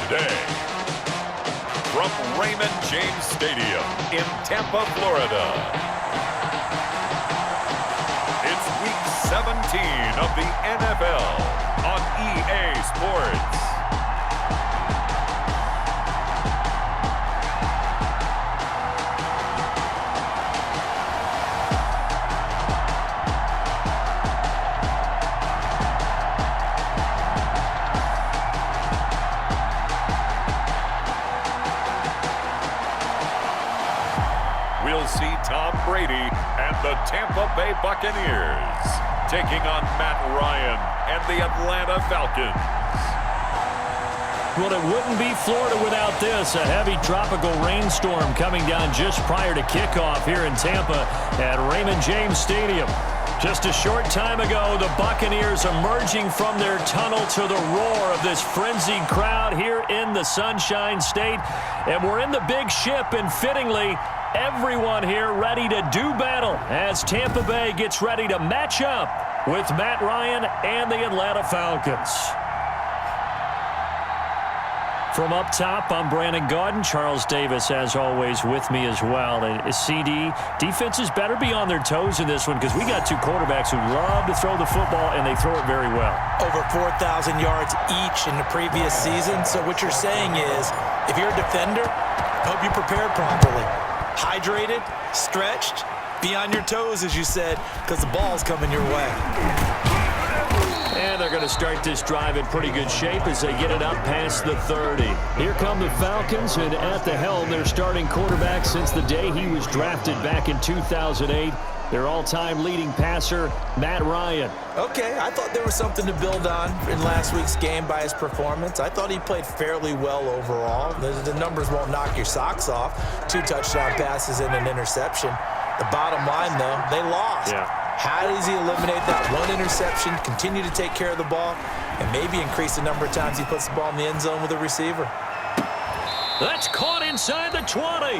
today. From Raymond James Stadium in Tampa, Florida, it's Week 17 of the NFL on EA Sports. We'll see Tom Brady and the Tampa Bay Buccaneers taking on Matt Ryan and the Atlanta Falcons. Well, it wouldn't be Florida without this. A heavy tropical rainstorm coming down just prior to kickoff here in Tampa at Raymond James Stadium. Just a short time ago, the Buccaneers emerging from their tunnel to the roar of this frenzied crowd here in the Sunshine State. And we're in the big ship, and fittingly, everyone here ready to do battle as Tampa Bay gets ready to match up with Matt Ryan and the Atlanta Falcons. From up top, I'm Brandon Gaudin. Charles Davis, as always, with me as well. And CD, defenses better be on their toes in this one because we got two quarterbacks who love to throw the football, and they throw it very well. Over 4,000 yards each in the previous season. So what you're saying is, if you're a defender, hope you prepared properly. Hydrated, stretched, be on your toes, as you said, because the ball's coming your way. And they're going to start this drive in pretty good shape as they get it up past the 30. Here come the Falcons, and at the helm, their starting quarterback since the day he was drafted back in 2008. Their all-time leading passer, Matt Ryan. Okay, I thought there was something to build on in last week's game by his performance. I thought he played fairly well overall. The numbers won't knock your socks off. 2 touchdown passes and an interception. The bottom line, though, they lost. Yeah. How does he eliminate that one interception, continue to take care of the ball, and maybe increase the number of times he puts the ball in the end zone with a receiver? That's caught inside the 20.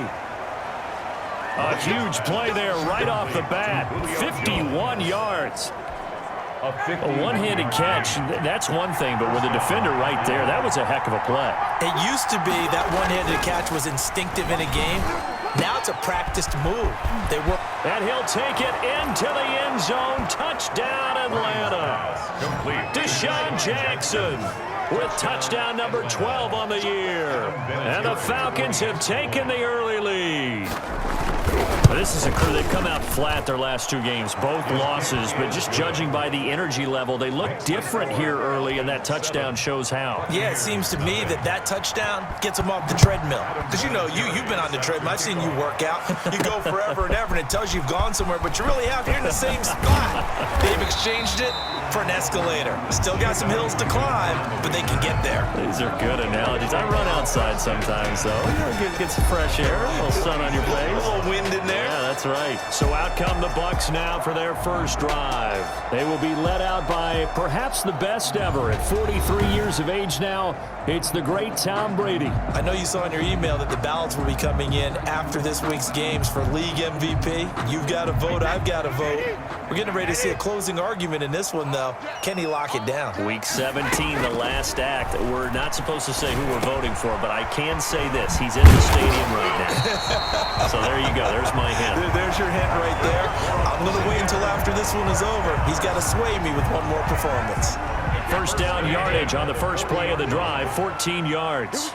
A huge play there right off the bat. 51 yards. A one-handed catch, that's one thing, but with a defender right there, that was a heck of a play. It used to be that one-handed catch was instinctive in a game. Now it's a practiced move. And he'll take it into the end zone. Touchdown, Atlanta. Deshaun Jackson with touchdown number 12 on the year. And the Falcons have taken the early lead. This is a crew. They've come out flat their last 2 games, both losses, but just judging by the energy level, they look different here early, and that touchdown shows how. Yeah, it seems to me that touchdown gets them off the treadmill. Because, you know, you've been on the treadmill. I've seen you work out. You go forever and ever, and it tells you you've gone somewhere, but you really have. You're in the same spot. They've exchanged it for an escalator. Still got some hills to climb, but they can get there. These are good analogies. I run outside sometimes, though. Get some fresh air, a little sun on your face. A little wind in there. Yeah, that's right. So out come the Bucs now for their first drive. They will be led out by perhaps the best ever. At 43 years of age now, it's the great Tom Brady. I know you saw in your email that the ballots will be coming in after this week's games for league MVP. You've got to vote. I've got to vote. We're getting ready to see a closing argument in this one, though. Can he lock it down? Week 17, the last act. We're not supposed to say who we're voting for, but I can say this. He's in the stadium right now. So there you go. There's my hint. There's your hint right there. I'm going to wait until after this one is over. He's got to sway me with one more performance. First down yardage on the first play of the drive, 14 yards.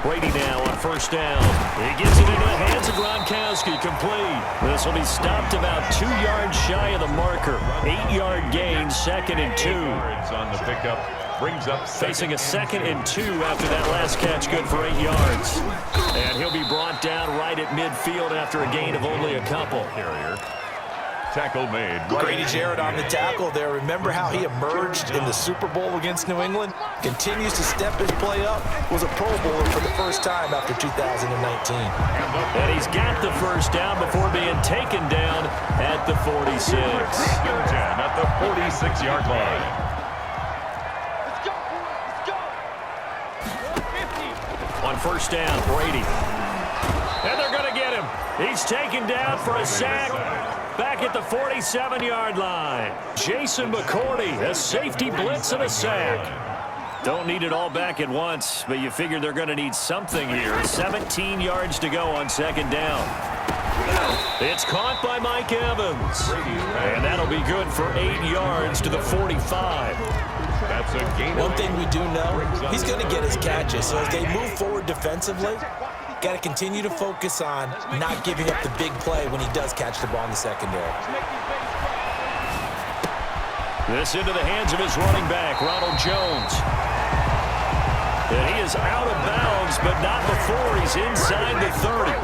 Brady now on first down. He gets it into the hands of Gronkowski, complete. This will be stopped about 2 yards shy of the marker. 8-yard gain, 2nd and 2. On the pickup. Brings up facing a 2nd and 2 after that last catch, good for 8 yards. And he'll be brought down right at midfield after a gain of only a couple. Carrier. Tackle made. Grady Jarrett on the tackle there. Remember how he emerged in the Super Bowl against New England? Continues to step his play up. Was a Pro Bowler for the first time after 2019. And he's got the first down before being taken down at the 46. At the 46-yard line. On first down, Brady. And they're going to get him. He's taken down for a sack back at the 47-yard line. Jason McCourty, a safety blitz and a sack. Don't need it all back at once, but you figure they're going to need something here. 17 yards to go on second down. It's caught by Mike Evans. And that'll be good for 8 yards to the 45. That's a gain. One thing we do know, he's going to get his catches. So as they move forward defensively, got to continue to focus on not giving up the big play when he does catch the ball in the secondary. This into the hands of his running back, Ronald Jones. And he is out of bounds, but not before he's inside the 30.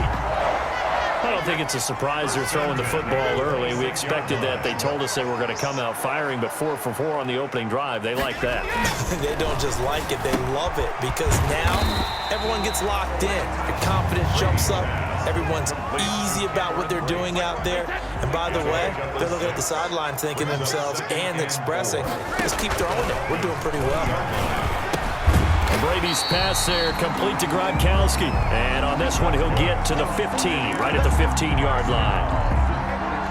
I don't think it's a surprise they're throwing the football early. We expected that. They told us they were going to come out firing, but 4 for 4 on the opening drive. They like that. They don't just like it, they love it, because now everyone gets locked in. Your confidence jumps up. Everyone's easy about what they're doing out there. And by the way, they're looking at the sideline thinking to themselves and expressing, let's keep throwing it. We're doing pretty well. Brady's pass there, complete to Gronkowski. And on this one, he'll get to the 15, right at the 15-yard line.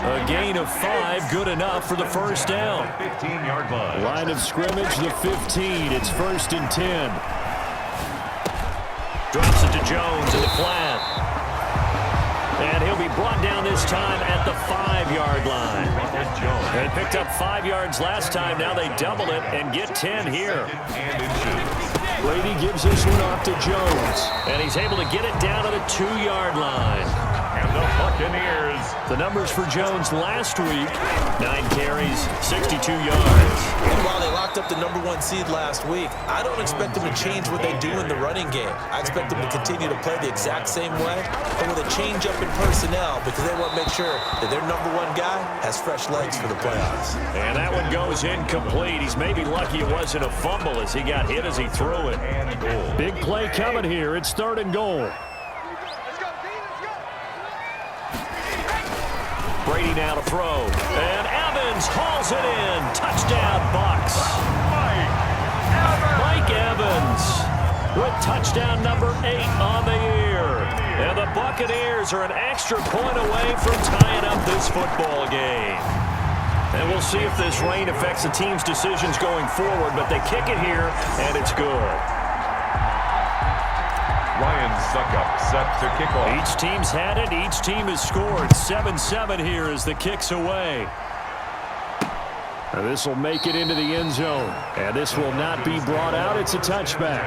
A gain of 5, good enough for the first down. 15-yard line. Line of scrimmage, the 15. It's 1st and 10. Drops it to Jones in the flat. And he'll be brought down this time at the 5-yard line. They picked up 5 yards last time. Now they double it and get 10 here. Brady gives this one off to Jones. And he's able to get it down to the 2-yard line. And the Buccaneers. The numbers for Jones last week, 9 carries, 62 yards. And while they locked up the #1 seed last week, I don't expect them to change what they do in the running game. I expect them to continue to play the exact same way, but with a change up in personnel, because they want to make sure that their #1 guy has fresh legs for the playoffs. And that one goes incomplete. He's maybe lucky it wasn't a fumble as he got hit as he threw it. Big play coming here. It's 3rd and goal. Brady now to throw. And Evans hauls it in. Touchdown, Bucs. Mike Evans with touchdown number 8 on the year. And the Buccaneers are an extra point away from tying up this football game. And we'll see if this rain affects the team's decisions going forward, but they kick it here, and it's good. Ryan Suckup set to kick off. Each team's had it. Each team has scored. 7-7 here as the kick's away. This will make it into the end zone. And this will not be brought out. It's a touchback.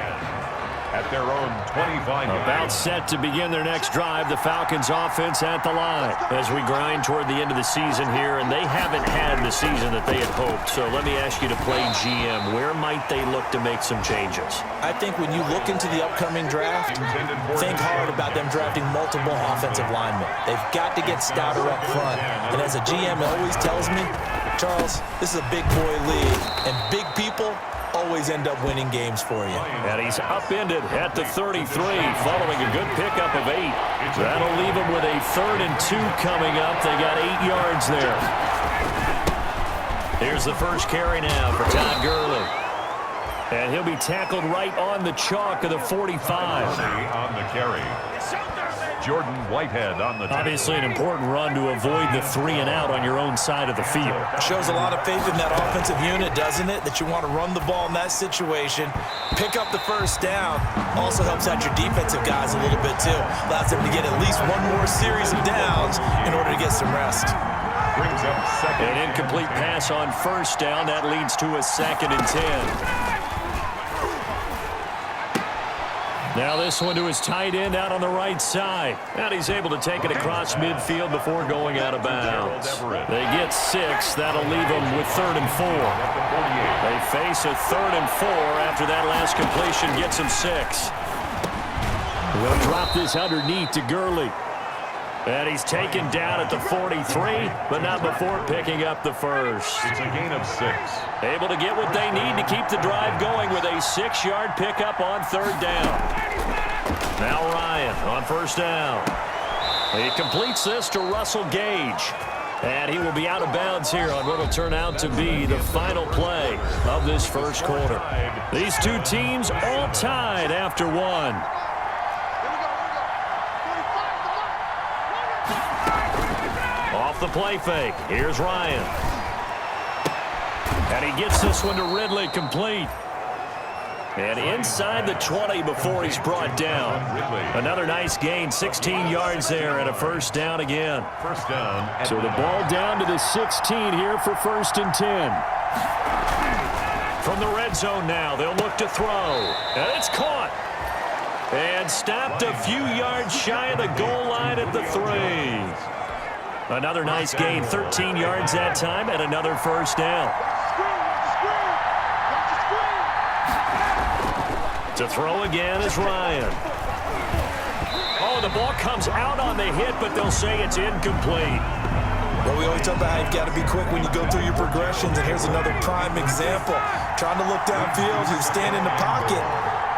At their own 25. About set to begin their next drive. The Falcons offense at the line as we grind toward the end of the season here, and they haven't had the season that they had hoped. So let me ask you to play GM. Where might they look to make some changes? I think when you look into the upcoming draft, think hard about them drafting multiple offensive linemen. They've got to get stouter up front. And as a GM always tells me, Charles, this is a big boy league, and big people always end up winning games for you. And he's upended at the 33 following a good pickup of 8. That'll leave him with a 3rd and 2 coming up. They got 8 yards there. Here's the first carry now for Todd Gurley. And he'll be tackled right on the chalk of the 45. On the carry. Jordan Whitehead on the tackle. Obviously an important run to avoid the 3 and out on your own side of the field. Shows a lot of faith in that offensive unit, doesn't it? That you want to run the ball in that situation. Pick up the first down. Also helps out your defensive guys a little bit too. Allows them to get at least one more series of downs in order to get some rest. Brings up 2nd. An incomplete pass on first down. That leads to a 2nd and 10. Now this one to his tight end out on the right side. And he's able to take it across midfield before going out of bounds. They get 6. That'll leave them with 3rd and 4. They face a 3rd and 4 after that last completion gets them 6. They'll drop this underneath to Gurley. And he's taken down at the 43, but not before picking up the first. It's a gain of 6. Able to get what they need to keep the drive going with a 6-yard pickup on 3rd down. Now Ryan on first down. He completes this to Russell Gage. And he will be out of bounds here on what will turn out to be the final play of this first quarter. These two teams all tied after 1. Off the play fake. Here's Ryan. And he gets this one to Ridley complete. And inside the 20 before he's brought down. Another nice gain, 16 yards there, and a first down again. First down. So the ball down to the 16 here for 1st and 10. From the red zone now, they'll look to throw. And it's caught. And stopped a few yards shy of the goal line at the 3. Another nice gain, 13 yards that time, and another first down. To throw again is Ryan. Oh, the ball comes out on the hit, but they'll say it's incomplete. Well, we always talk about how you've got to be quick when you go through your progressions, and here's another prime example. Trying to look downfield, he was standing in the pocket,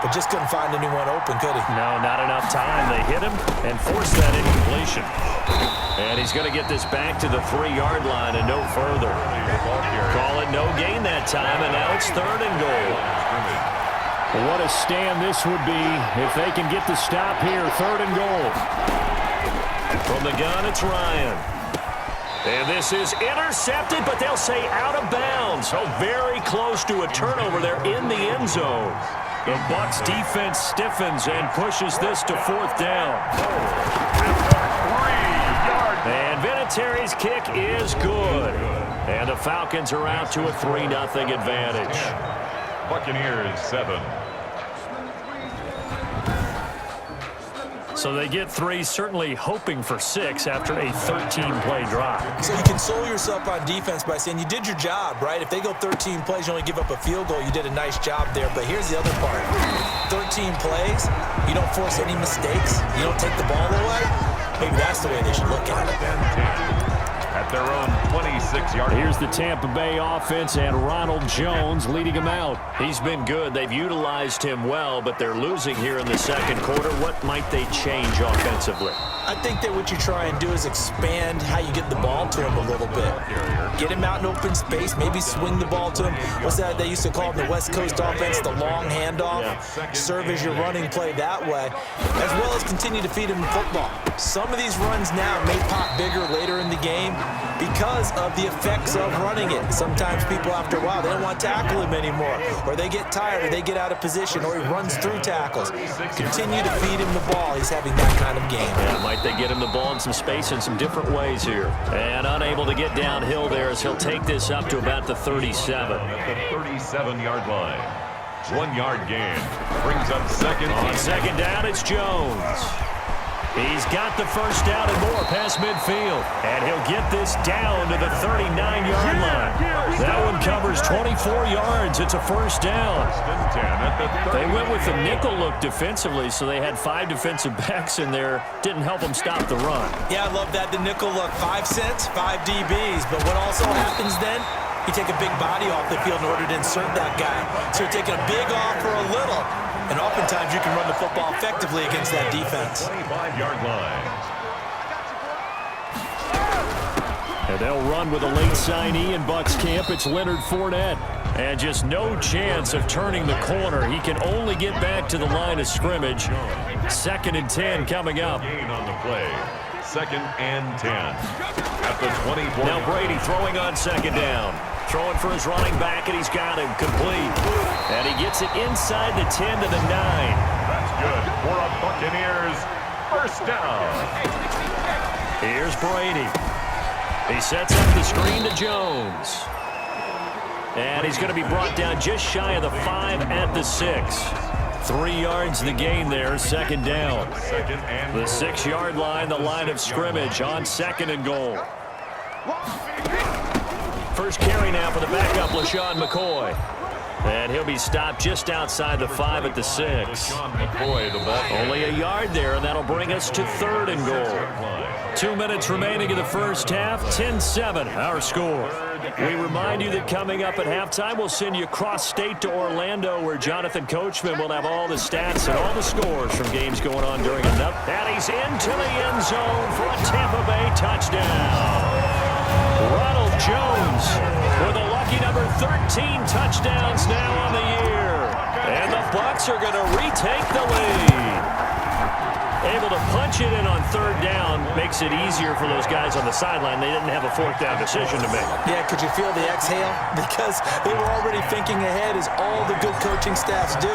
but just couldn't find anyone open, could he? No, not enough time. They hit him and forced that incompletion. And he's going to get this back to the 3-yard line and no further. Call it no gain that time, and now it's 3rd and goal. Well, what a stand this would be if they can get the stop here. 3rd and goal. From the gun, it's Ryan. And this is intercepted, but they'll say out of bounds. So very close to a turnover there in the end zone. The Bucs defense stiffens and pushes this to 4th down. And Vinatieri's kick is good. And the Falcons are out to a 3-0 advantage. Buccaneers 7. So they get 3, certainly hoping for 6 after a 13-play drive. So you console yourself on defense by saying you did your job, right? If they go 13 plays, you only give up a field goal, you did a nice job there. But here's the other part. 13 plays, you don't force any mistakes, you don't take the ball away. Maybe that's the way they should look at it. At their own 26-yard. Here's the Tampa Bay offense and Ronald Jones leading him out. He's been good. They've utilized him well, but they're losing here in the 2nd quarter. What might they change offensively? I think that what you try and do is expand how you get the ball to him a little bit. Get him out in open space, maybe swing the ball to him. What's that they used to call in the West Coast offense, the long handoff? Yeah. Serve as your running play that way, as well as continue to feed him football. Some of these runs now may pop bigger later in the game because of the effects of running it. Sometimes people, after a while, they don't want to tackle him anymore, or they get tired, or they get out of position, or he runs through tackles. Continue to feed him the ball. He's having that kind of game. Yeah, might they get him the ball in some space in some different ways here. And unable to get downhill there as he'll take this up to about the 37. At the 37-yard line. 1-yard gain. Brings up 2nd. On 2nd down, it's Jones. He's got the first down and more past midfield. And he'll get this down to the 39-yard line. That one covers 24 yards. It's a first down. They went with the nickel look defensively, so they had 5 defensive backs in there. Didn't help them stop the run. Yeah, I love that. The nickel look. 5 cents, 5 DBs. But what also happens then, you take a big body off the field in order to insert that guy. So you're taking a big off for a little. And oftentimes you can run the football effectively against that defense. 25-yard line. And they'll run with a late signee in Bucs camp. It's Leonard Fournette. And just no chance of turning the corner. He can only get back to the line of scrimmage. 2nd and 10 coming up. Gain on the play. 2nd and 10. At the 24. Now Brady throwing on 2nd down. Throwing for his running back, and he's got him complete. And he gets it inside the 10 to the 9. That's good for a Buccaneers first down. Here's Brady. He sets up the screen to Jones. And he's going to be brought down just shy of the 5 at the 6. 3 yards the gain there, 2nd down. The 6-yard line, the line of scrimmage on 2nd and goal. First carry now for the backup, LaShawn McCoy. And he'll be stopped just outside the 5 at the 6. Only a yard there, and that'll bring us to 3rd and goal. 2 minutes remaining in the first half, 10-7 our score. We remind you that coming up at halftime, we'll send you cross-state to Orlando, where Jonathan Coachman will have all the stats and all the scores from games going on during another. And he's into the end zone for a Tampa Bay touchdown. Ronald Jones with a lucky number 13 touchdowns now on the year. And the Bucs are going to retake the lead. Able to punch it in on third down makes it easier for those guys on the sideline. They didn't have a fourth down decision to make. Yeah, could you feel the exhale? Because they were already thinking ahead, as all the good coaching staffs do.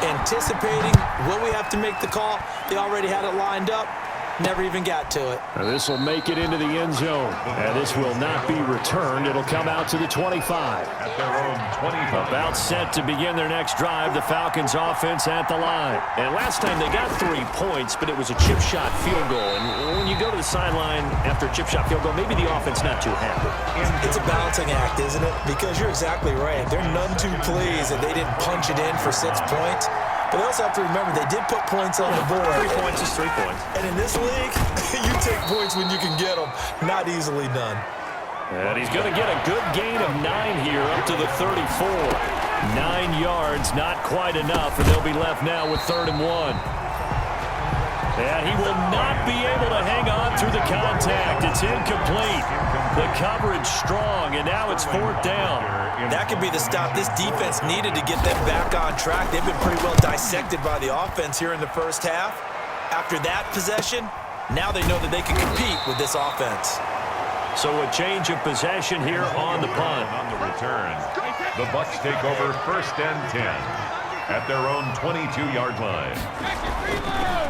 Anticipating, will we have to make the call? They already had it lined up. Never even got to it. This will make it into the end zone. And this will not be returned. It'll come out to the 25. At their own 25. About set to begin their next drive. The Falcons offense at the line. And last time they got 3 points, but it was a chip shot field goal. And when you go to the sideline after a chip shot field goal, maybe the offense not too happy. It's a balancing act, isn't it? Because you're exactly right. They're none too pleased that they didn't punch it in for 6 points. But they also have to remember they did put points on the board. 3 points is 3 points. And in this league, you take points when you can get them. Not easily done. And he's going to get a good gain of 9 here up to the 34. 9 yards, not quite enough, and they'll be left now with 3rd and 1. And he will not be able to hang on through the contact. It's incomplete. The coverage strong, and now it's 4th down. That could be the stop this defense needed to get them back on track. They've been pretty well dissected by the offense here in the first half. After that possession, now they know that they can compete with this offense. So a change of possession here on the punt. On the return, the Bucs take over 1st and 10 at their own 22-yard line.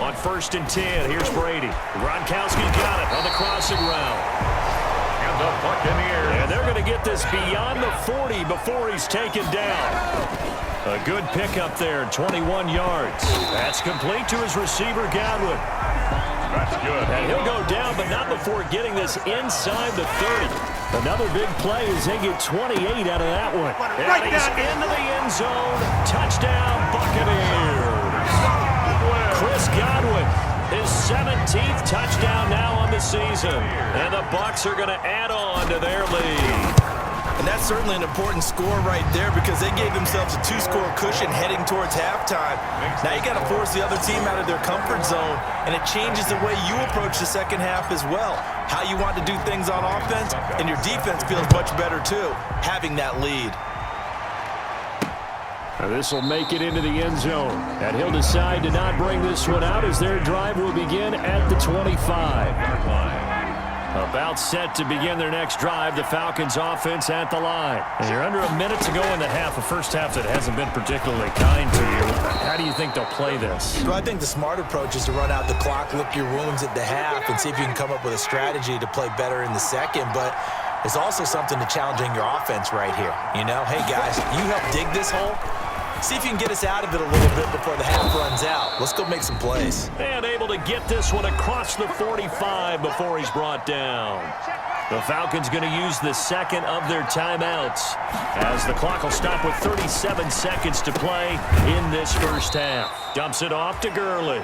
On 1st and 10, here's Brady. Gronkowski's got it on the crossing route. And the Buccaneers. And they're going to get this beyond the 40 before he's taken down. A good pickup there, 21 yards. That's complete to his receiver, Godwin. That's good. And he'll go down, but not before getting this inside the 30. Another big play as they get 28 out of that one. And he's into the end zone. Touchdown, Buccaneers. Chris Godwin, his 17th touchdown now on the season. And the Bucs are going to add on to their lead. And that's certainly an important score right there, because they gave themselves a 2-score cushion heading towards halftime. Now you got to force the other team out of their comfort zone, and it changes the way you approach the second half as well. How you want to do things on offense, and your defense feels much better too, having that lead. This will make it into the end zone, and he'll decide to not bring this one out as their drive will begin at the 25. About set to begin their next drive, the Falcons offense at the line. And you're under a minute to go in the half, a first half that hasn't been particularly kind to you. How do you think they'll play this? Well, I think the smart approach is to run out the clock, lick your wounds at the half, and see if you can come up with a strategy to play better in the second. But there's also something to challenging your offense right here. You know, hey guys, you help dig this hole. See if you can get us out of it a little bit before the half runs out. Let's go make some plays. And able to get this one across the 45 before he's brought down. The Falcons going to use the second of their timeouts, as the clock will stop with 37 seconds to play in this first half. Dumps it off to Gurley.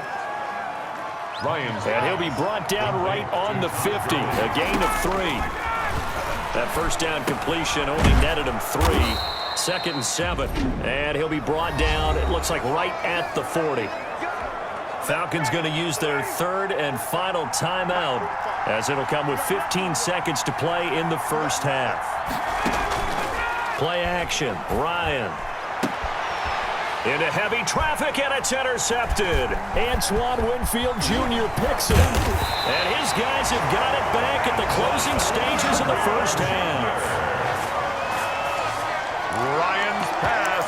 And he'll be brought down right on the 50. A gain of 3. That first down completion only netted him 3. 2nd and 7, and he'll be brought down, it looks like, right at the 40. Falcons going to use their 3rd and final timeout, as it'll come with 15 seconds to play in the first half. Play action, Ryan. Into heavy traffic, and it's intercepted. Antoine Winfield Jr. picks it. And his guys have got it back at the closing stages of the first half. Ryan's pass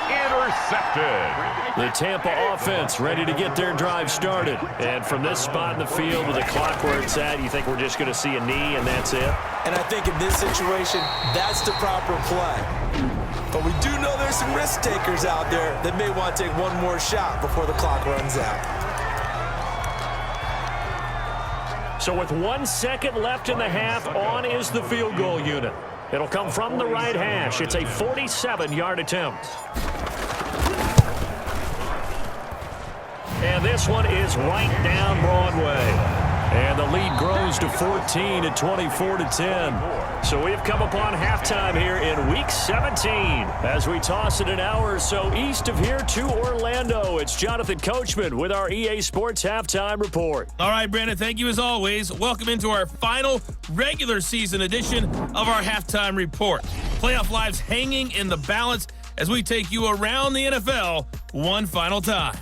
intercepted. The Tampa offense ready to get their drive started. And from this spot in the field with the clock where it's at, you think we're just going to see a knee and that's it? And I think in this situation, that's the proper play. But we do know there's some risk takers out there that may want to take one more shot before the clock runs out. So with 1 second left in the half, on is the field goal unit. It'll come from the right hash. It's a 47-yard attempt. And this one is right down Broadway. And the lead grows to 14 at 24-10. So we've come upon halftime here in Week 17. As we toss it an hour or so east of here to Orlando, it's Jonathan Coachman with our EA Sports Halftime Report. All right, Brandon, thank you as always. Welcome into our final regular season edition of our Halftime Report. Playoff lives hanging in the balance as we take you around the NFL one final time.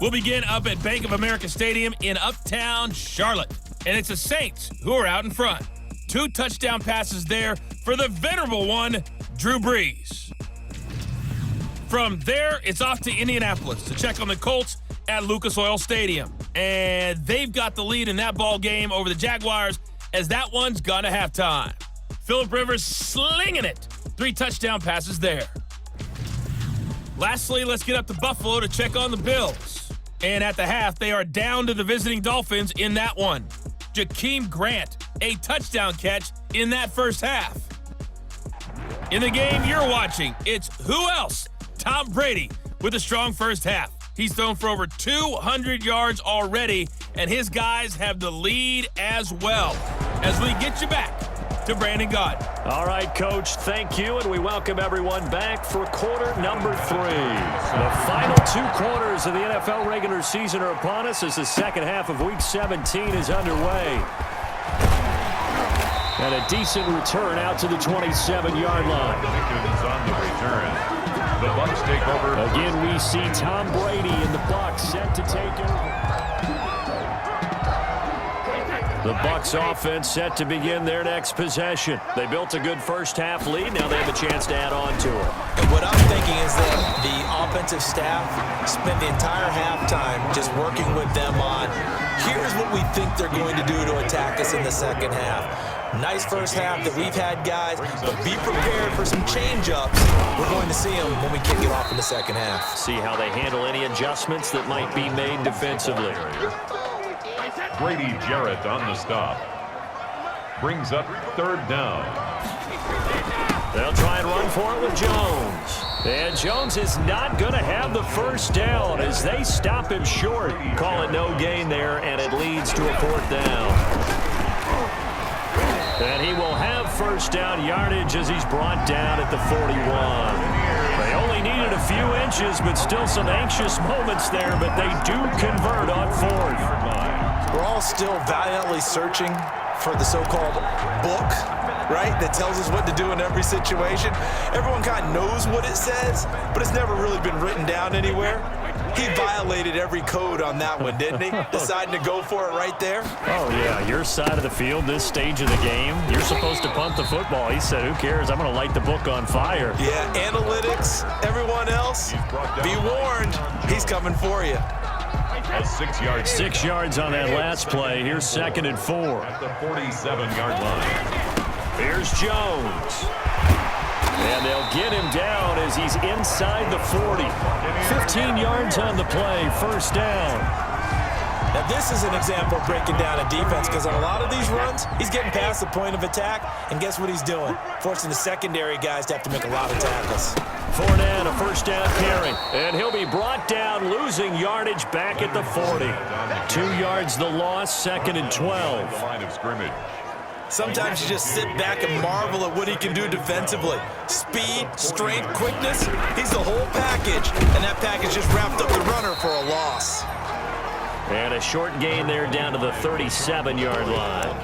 We'll begin up at Bank of America Stadium in Uptown Charlotte. And it's the Saints who are out in front. 2 touchdown passes there for the venerable one, Drew Brees. From there, it's off to Indianapolis to check on the Colts at Lucas Oil Stadium. And they've got the lead in that ball game over the Jaguars as that one's gone to halftime. Phillip Rivers slinging it. 3 touchdown passes there. Lastly, let's get up to Buffalo to check on the Bills. And at the half, they are down to the visiting Dolphins in that one. Jakeem Grant, a touchdown catch in that first half. In the game you're watching, it's who else? Tom Brady with a strong first half. He's thrown for over 200 yards already, and his guys have the lead as well. As we get you back to Brandon Gaudin. All right, Coach, thank you, and we welcome everyone back for quarter number 3. The final 2 quarters of the NFL regular season are upon us as the second half of Week 17 is underway. And a decent return out to the 27-yard line. Pickens on the return. The Bucs take over. Again, we see Tom Brady and the Bucs set to take over. The Bucs offense set to begin their next possession. They built a good first half lead. Now they have a chance to add on to it. And what I'm thinking is that the offensive staff spent the entire halftime just working with them on, here's what we think they're going to do to attack us in the second half. Nice first half that we've had, guys, but be prepared for some change-ups. We're going to see them when we kick it off in the second half. See how they handle any adjustments that might be made defensively. Grady Jarrett on the stop. Brings up 3rd down. They'll try and run for it with Jones. And Jones is not going to have the first down as they stop him short. Call it no gain there, and it leads to a 4th down. And he will have first down yardage as he's brought down at the 41. They only needed a few inches, but still some anxious moments there, but they do convert on 4th. We're all still valiantly searching for the so-called book, right, that tells us what to do in every situation. Everyone kind of knows what it says, but it's never really been written down anywhere. He violated every code on that one, didn't he? Deciding to go for it right there. Oh, yeah, your side of the field, this stage of the game, you're supposed to punt the football. He said, who cares? I'm going to light the book on fire. Yeah, analytics, everyone else, be warned, he's coming for you. 6 yards. 6 yards on that last play. Here's 2nd and 4. At the 47-yard line. Here's Jones. And they'll get him down as he's inside the 40. 15 yards on the play, first down. Now, this is an example of breaking down a defense because on a lot of these runs, he's getting past the point of attack, and guess what he's doing? Forcing the secondary guys to have to make a lot of tackles. Fournette, a first down carry, and he'll be brought down, losing yardage back at the 40. 2 yards the loss, 2nd and 12. The line of scrimmage. Sometimes you just sit back and marvel at what he can do defensively. Speed, strength, quickness, he's the whole package, and that package just wrapped up the runner for a loss. And a short gain there down to the 37-yard line.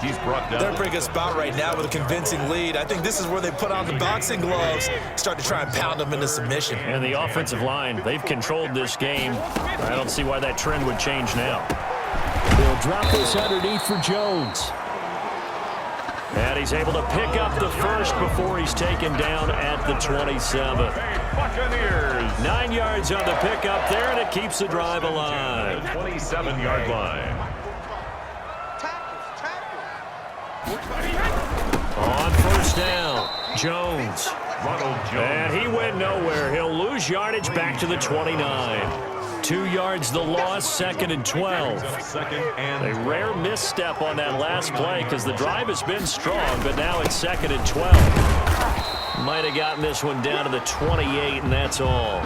He's brought down. They're in a pretty good spot right now with a convincing lead. I think this is where they put on the boxing gloves, start to try and pound them into submission. And the offensive line, they've controlled this game. I don't see why that trend would change now. They'll drop this underneath for Jones. And he's able to pick up the first before he's taken down at the 27. Buccaneers. 9 yards on the pickup there, and it keeps the drive alive. 27-yard line. On first down, Jones. Ronald Jones. And he went nowhere. He'll lose yardage back to the 29. 2 yards the loss, 2nd and 12. A rare misstep on that last play because the drive has been strong, but now it's 2nd and 12. Might have gotten this one down to the 28, and that's all.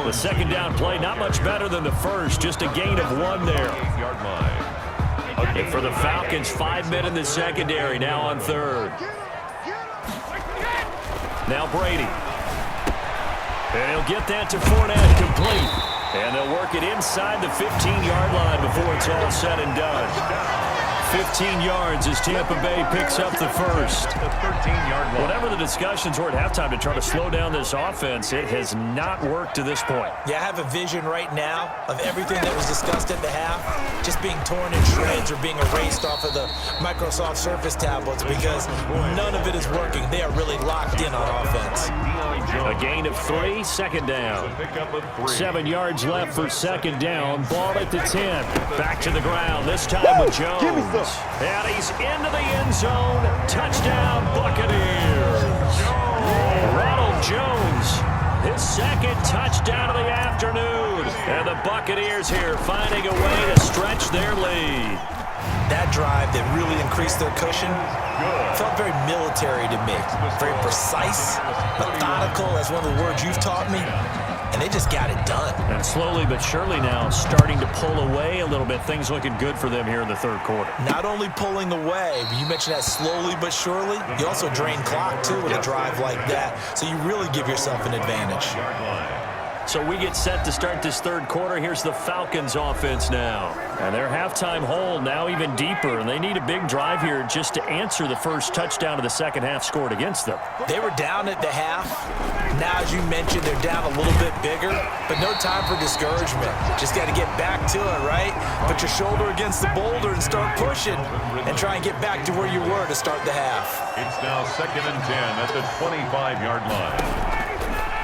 The second down play, not much better than the first, just a gain of 1 there. And for the Falcons, 5 men in the secondary, now on 3rd. Now Brady. And he'll get that to Fournette, complete. And they'll work it inside the 15-yard line before it's all said and done. 15 yards as Tampa Bay picks up the first. Whatever the discussions were at halftime to try to slow down this offense, it has not worked to this point. Yeah, I have a vision right now of everything that was discussed at the half just being torn in shreds or being erased off of the Microsoft Surface tablets because none of it is working. They are really locked in on offense. A gain of 3, second down. 7 yards left for second down. Ball at the 10. Back to the ground, this time with Jones. And he's into the end zone. Touchdown, Buccaneers. Ronald Jones, his second touchdown of the afternoon. And the Buccaneers here finding a way to stretch their lead. That drive that really increased their cushion felt very military to me. Very precise, methodical, that's one of the words you've taught me. And they just got it done. And slowly but surely now starting to pull away a little bit. Things looking good for them here in the third quarter. Not only pulling away, but you mentioned that slowly but surely. You also drain clock, too, with a drive like that. So you really give yourself an advantage. So we get set to start this third quarter. Here's the Falcons offense now. And their halftime hole now even deeper. And they need a big drive here just to answer the first touchdown of the second half scored against them. They were down at the half. Now, as you mentioned, they're down a little bit bigger. But no time for discouragement. Just got to get back to it, right? Put your shoulder against the boulder and start pushing. And try and get back to where you were to start the half. It's now 2nd and 10 at the 25-yard line.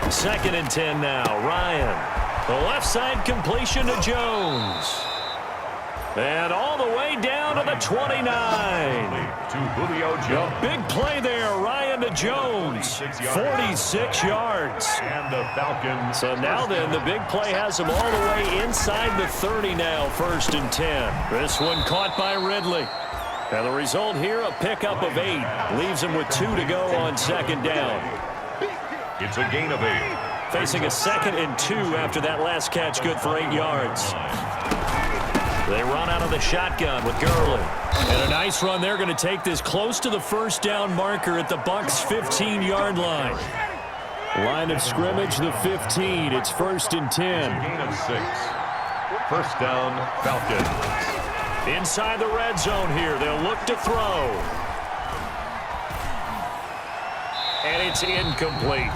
2nd and 10 now. Ryan. The left side completion to Jones. And all the way down to the 29. To Julio Jones. A big play there. Ryan to Jones. 46 yards. And the Falcons. So now then, the big play has them all the way inside the 30 now. 1st and 10. This one caught by Ridley. And the result here, a pickup of 8. Leaves them with 2 to go on second down. It's a gain of 8. Facing a 2nd and 2 after that last catch, good for 8 yards. They run out of the shotgun with Gurley. And a nice run. They're going to take this close to the first down marker at the Bucs' 15-yard line. Line of scrimmage, the 15. It's 1st and 10. Gain of 6. First down, Falcons. Inside the red zone here. They'll look to throw. And it's incomplete.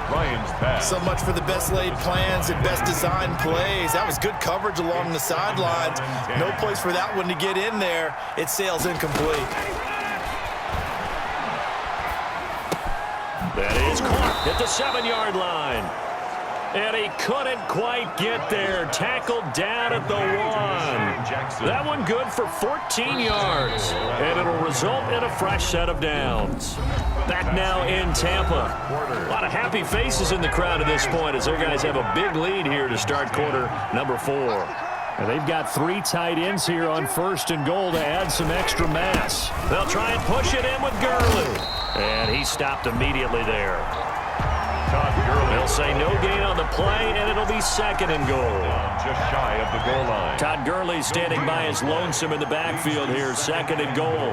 Ryan's pass. So much for the best laid plans and best designed plays. That was good coverage along the sidelines. No place for that one to get in there. It sails incomplete. That is caught at the 7-yard line. And he couldn't quite get there. Tackled down at the 1. That one good for 14 yards. And it'll result in a fresh set of downs. Back now in Tampa. A lot of happy faces in the crowd at this point as their guys have a big lead here to start quarter number 4. And they've got 3 tight ends here on 1st and goal to add some extra mass. They'll try and push it in with Gurley. And he stopped immediately there. They'll say no gain on the play, and it'll be 2nd and goal. Just shy of the goal line. Todd Gurley standing by his lonesome in the backfield here, 2nd and goal.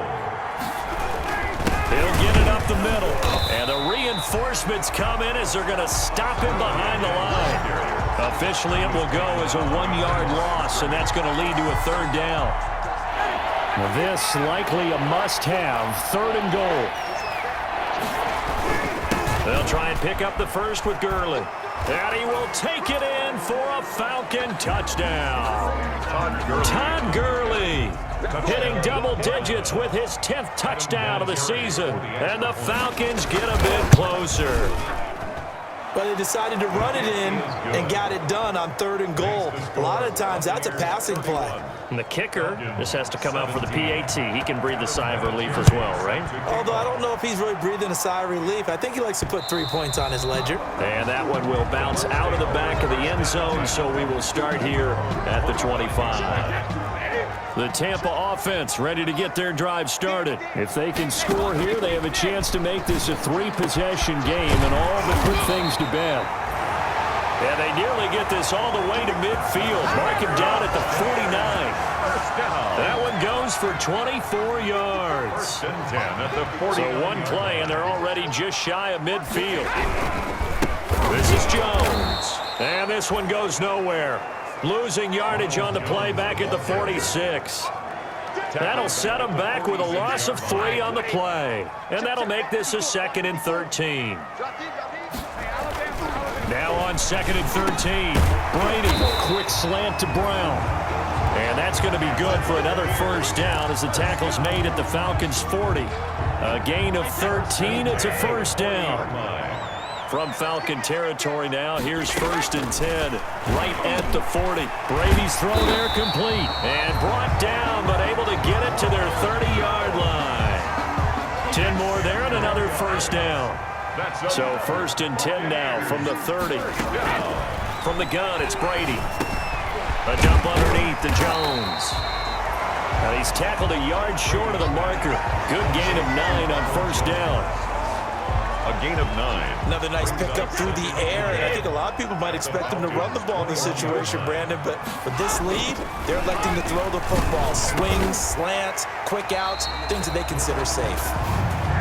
He'll get it up the middle. And the reinforcements come in as they're going to stop him behind the line. Officially, it will go as a 1-yard loss, and that's going to lead to a 3rd down. This likely a must-have, 3rd and goal. They'll try and pick up the first with Gurley. And he will take it in for a Falcon touchdown. Todd Gurley hitting double digits with his 10th touchdown of the season. And the Falcons get a bit closer. But they decided to run it in and got it done on 3rd and goal. A lot of times, that's a passing play. And the kicker just has to come out for the PAT. He can breathe a sigh of relief as well, right? Although I don't know if he's really breathing a sigh of relief. I think he likes to put 3 points on his ledger. And that one will bounce out of the back of the end zone, so we will start here at the 25. The Tampa offense ready to get their drive started. If they can score here, they have a chance to make this a 3-possession game and all but put things to bed. And they nearly get this all the way to midfield. Mark him down at the 49. That one goes for 24 yards. 1st and 10 at the 40. So one play, and they're already just shy of midfield. This is Jones. And this one goes nowhere. Losing yardage on the play back at the 46. That'll set them back with a loss of 3 on the play. And that'll make this a 2nd and 13. Now on 2nd and 13. Brady, quick slant to Brown. And that's going to be good for another first down as the tackle's made at the Falcons' 40. A gain of 13. It's a first down. From Falcon territory now, here's 1st and 10, right at the 40. Brady's throw there complete, and brought down, but able to get it to their 30-yard line. 10 more there and another first down. So 1st and 10 now from the 30. From the gun, it's Brady. A dump underneath to Jones. And he's tackled a yard short of the marker. Good gain of 9 on first down. A gain of 9. Another nice pickup through the air, and I think a lot of people might expect them to run the ball in this situation, Brandon, but with this lead, they're electing to throw the football. Swings, slants, quick outs, things that they consider safe.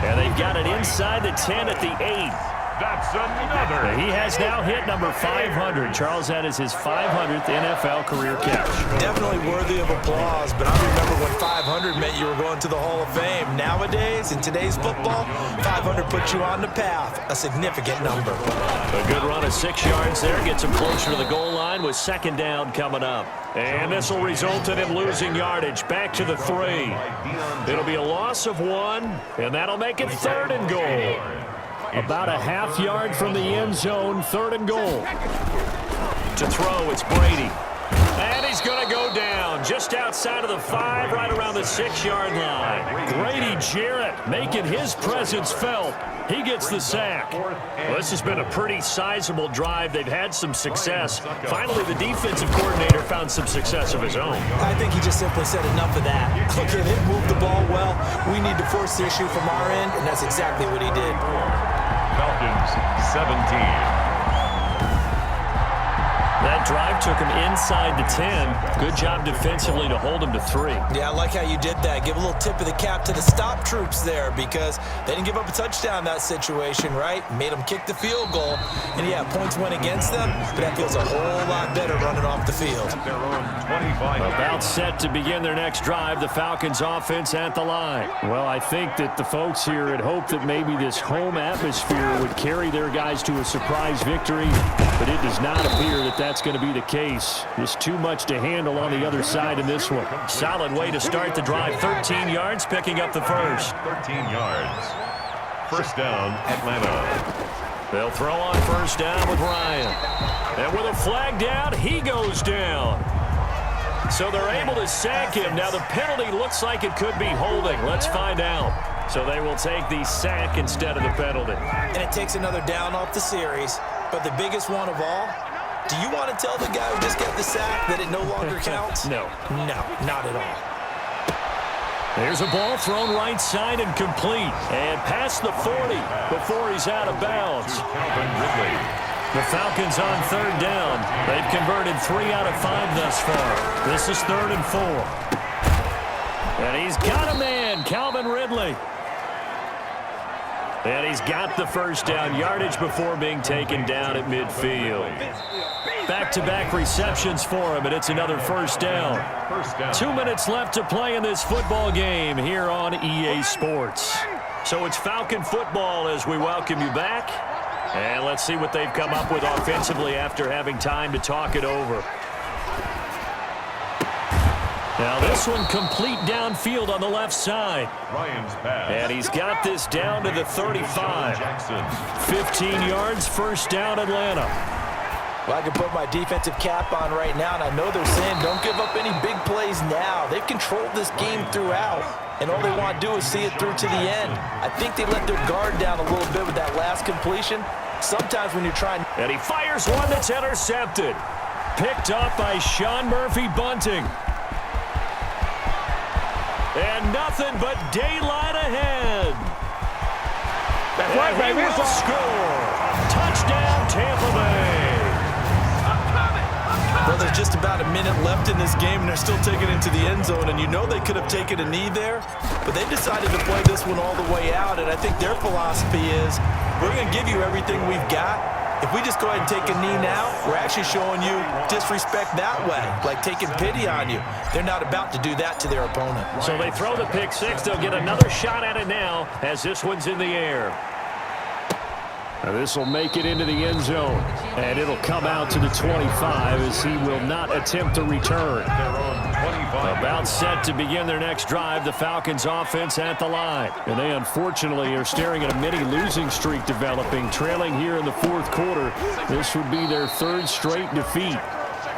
And they've got it inside the 10 at the 8. That's another. He has now hit number 500. Charles, that is his 500th NFL career catch. Definitely worthy of applause, but I remember when 500 meant you were going to the Hall of Fame. Nowadays, in today's football, 500 puts you on the path, a significant number. A good run of 6 yards there gets him closer to the goal line with 2nd down coming up. And this will result in him losing yardage back to the 3. It'll be a loss of 1, and that'll make it 3rd and goal. About a half yard from the end zone, 3rd and goal. To throw, it's Brady. And he's going to go down just outside of the 5, right around the 6-yard line. Grady Jarrett making his presence felt. He gets the sack. Well, this has been a pretty sizable drive. They've had some success. Finally, the defensive coordinator found some success of his own. I think he just simply said enough of that. Look at him move the ball well. We need to force the issue from our end, and that's exactly what he did. Falcons 17. That drive took him inside the 10. Good job defensively to hold him to 3. Yeah, I like how you did that. Give a little tip of the cap to the stop troops there because they didn't give up a touchdown in that situation, right? Made them kick the field goal. And, yeah, points went against them, but that feels a whole lot better running off the field. Their own 25. About set to begin their next drive, the Falcons offense at the line. Well, I think that the folks here had hoped that maybe this home atmosphere would carry their guys to a surprise victory, but it does not appear that that's going to be the case. Just too much to handle on the other side in this one. Solid way to start the drive. 13 yards, picking up the first. 13 yards. First down, Atlanta. They'll throw on first down with Ryan. And with a flag down, he goes down. So they're able to sack him. Now the penalty looks like it could be holding. Let's find out. So they will take the sack instead of the penalty. And it takes another down off the series. But the biggest one of all, do you want to tell the guy who just got the sack that it no longer counts? No. No, not at all. There's a ball thrown right side and complete. And past the 40 before he's out of bounds. The Falcons on 3rd down. They've converted 3 out of 5 thus far. This is 3rd and 4. And he's got a man, Calvin Ridley. And he's got the first down, yardage before being taken down at midfield. Back-to-back receptions for him, and it's another first down. 2 minutes left to play in this football game here on EA Sports. So it's Falcon football as we welcome you back. And let's see what they've come up with offensively after having time to talk it over. Now this one complete downfield on the left side. Ryan's pass. And he's got this down to the 35. 15 yards, first down Atlanta. Well, I can put my defensive cap on right now, and I know they're saying don't give up any big plays now. They've controlled this game throughout, and all they want to do is see it through to the end. I think they let their guard down a little bit with that last completion. Sometimes when you're trying... And he fires one that's intercepted. Picked up by Sean Murphy-Bunting. And nothing but daylight ahead. That's right, baby. He will score. Touchdown, Tampa Bay. Well, there's just about a minute left in this game, and they're still taking it to the end zone. And you know they could have taken a knee there, but they decided to play this one all the way out. And I think their philosophy is, we're going to give you everything we've got. If we just go ahead and take a knee now, we're actually showing you disrespect that way, like taking pity on you. They're not about to do that to their opponent. So they throw the pick six. They'll get another shot at it now as this one's in the air. This will make it into the end zone, and it'll come out to the 25 as he will not attempt to return. About set to begin their next drive, the Falcons offense at the line. And they unfortunately are staring at a mini losing streak developing, trailing here in the fourth quarter. This would be their third straight defeat.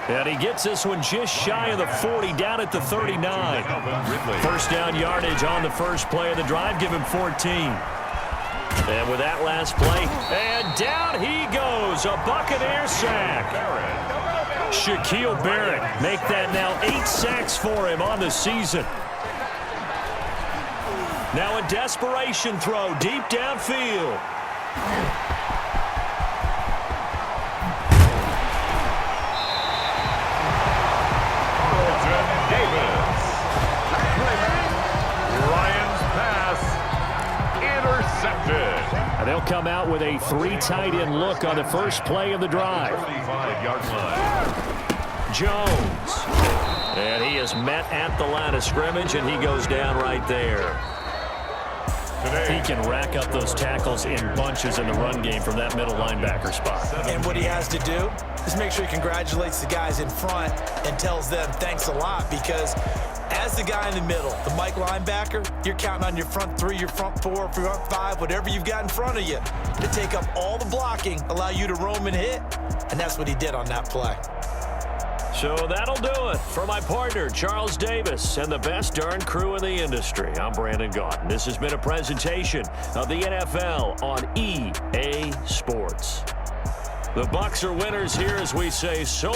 And he gets this one just shy of the 40, down at the 39. First down yardage on the first play of the drive, give him 14. And with that last play, and down he goes, a Buccaneer sack. Shaquille Barrett make that now 8 sacks for him on the season. Now a desperation throw deep downfield. And they'll come out with a 3 tight end look on the first play of the drive. 35-yard line. Jones. And he is met at the line of scrimmage, and he goes down right there. He can rack up those tackles in bunches in the run game from that middle linebacker spot. And what he has to do is make sure he congratulates the guys in front and tells them thanks a lot, because as the guy in the middle, the Mike linebacker, you're counting on your front 3, your front 4, front 5, whatever you've got in front of you to take up all the blocking, allow you to roam and hit, and that's what he did on that play. So that'll do it for my partner, Charles Davis, and the best darn crew in the industry. I'm Brandon Gaudin. This has been a presentation of the NFL on EA Sports. The Bucs are winners here as we say so